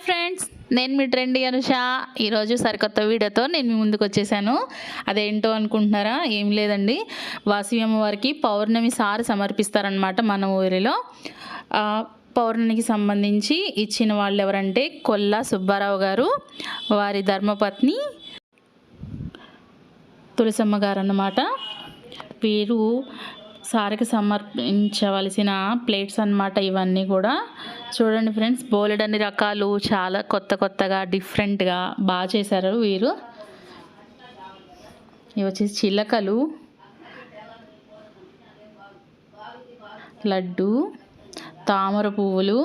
Friends, నేను మీ trendy Anusha. ఈరోజు సరికొత్త వీడియోతో నేను మీ ముందుకు వచ్చేసాను. అదేంటో అనుకుంటున్నారా? ఏం లేదండి, వాసవి అమ్మవారికి పౌర్ణమి సారి సమర్పిస్తారనమాట మన ఊరిలో. పౌర్ణమికి సంబంధించి ఇచ్చిన వాళ్ళు ఎవరంటే కొల్లా సుబ్బారావు గారు, వారి ధర్మపత్ని తులసమ్మ గారు అన్నమాట. వీరు సారికి సమర్పించవలసిన ప్లేట్స్ అన్నమాట. ఇవన్నీ కూడా చూడండి ఫ్రెండ్స్, బోలెడన్ని రకాలు, చాలా కొత్తగా డిఫరెంట్గా బాగా చేశారు వీరు. ఇవి వచ్చేసి చిలకలు, లడ్డు, తామర పువ్వులు,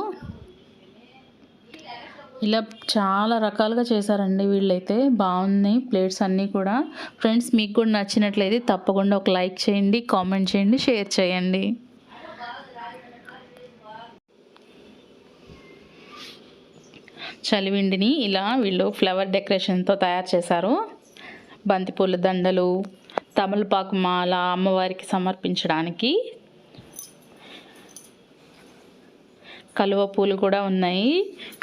ఇలా చాలా రకాలుగా చేశారండి వీళ్ళైతే. బాగున్నాయి ప్లేట్స్ అన్నీ కూడా. ఫ్రెండ్స్, మీకు కూడా నచ్చినట్లయితే తప్పకుండా ఒక లైక్ చేయండి, కామెంట్ చేయండి, షేర్ చేయండి. చలివిండిని ఇలా వీళ్ళు ఫ్లవర్ డెకరేషన్తో తయారు చేశారు. బంతిపూల దండలు, తమలపాకు మాల అమ్మవారికి సమర్పించడానికి, కలువ పూలు కూడా ఉన్నాయి,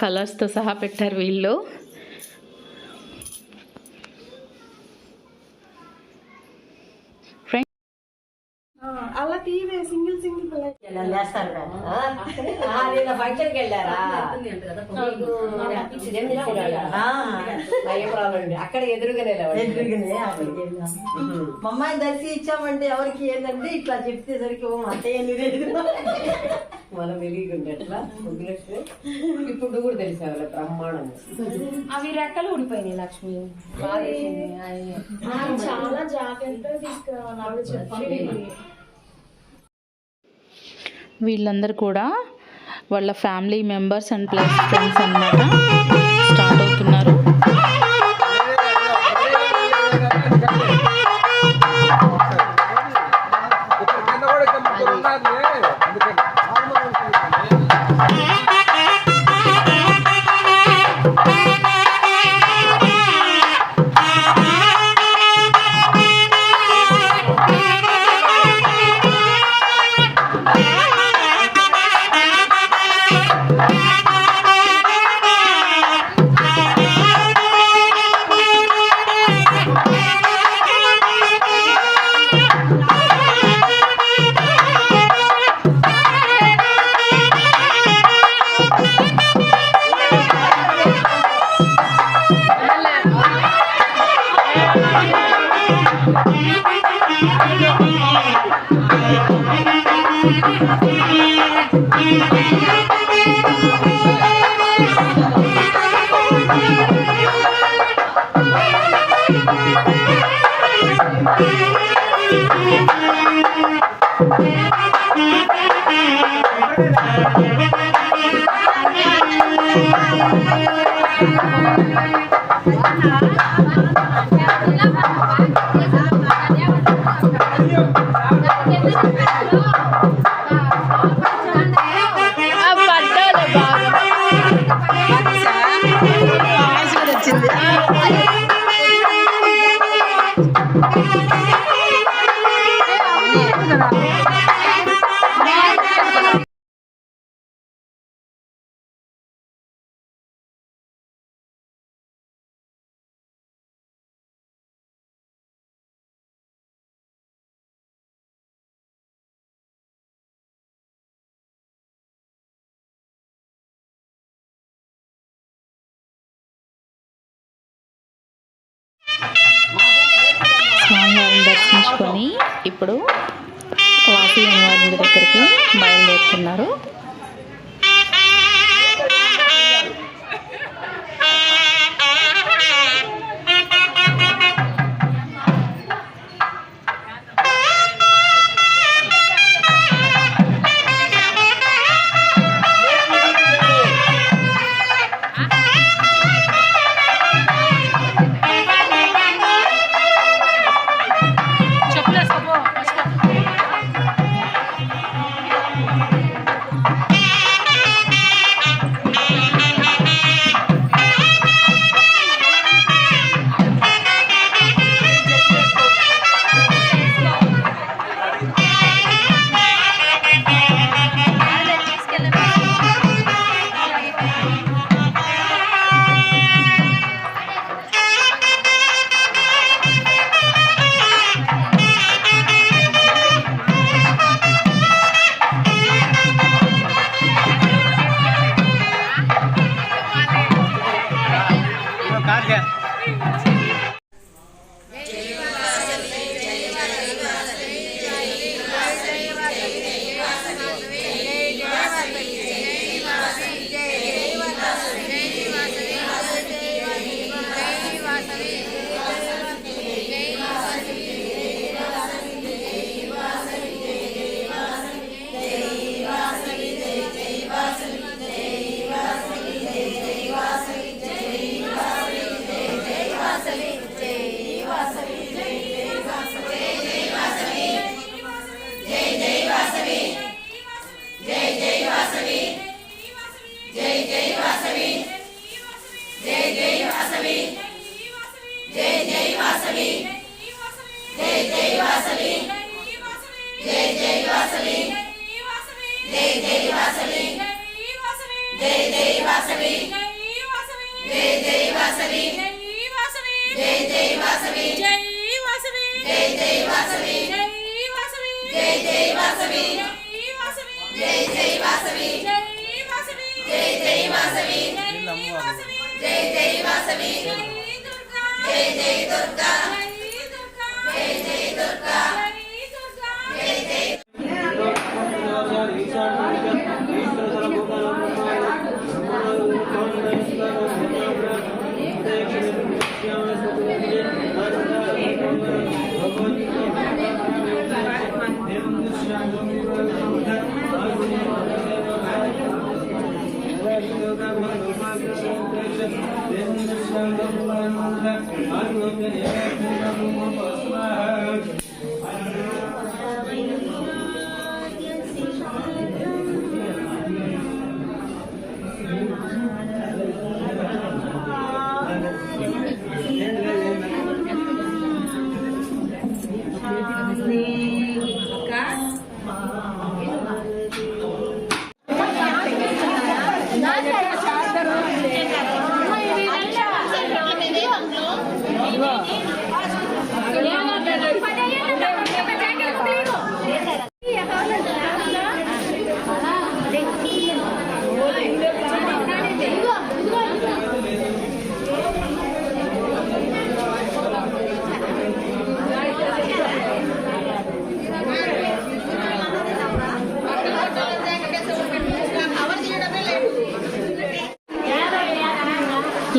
కలర్స్తో సహా పెట్టారు వీళ్ళు. అలా టీవీ సింగిల్ ఫంక్షన్కి వెళ్ళారా అక్కడ ఎదురుగానే మమ్మాయిని దర్శి ఇచ్చామంటే ఎవరికి ఏంటంటే ఇట్లా చెప్తేసరికి అత్తయ్య మనం వెలిగి అట్లా ఇప్పుడు కూడా తెలిసే బ్రహ్మాండం. అవి రెక్కలు ఊడిపోయినాయి లక్ష్మి. చాలా జాగ్రత్తగా తీసుకురావాలి. వీళ్ళందరూ కూడా వాళ్ళ family members and plus friends అన్నమాట. స్టార్ట్ అవుతున్నారు. స్వామివారిని దర్శించుకొని ఇప్పుడు వాసవి అమ్మవారి గుడి దగ్గరికి బయలుదేరుతున్నారు.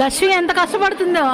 లక్ష్మి ఎంత కష్టపడుతుందో.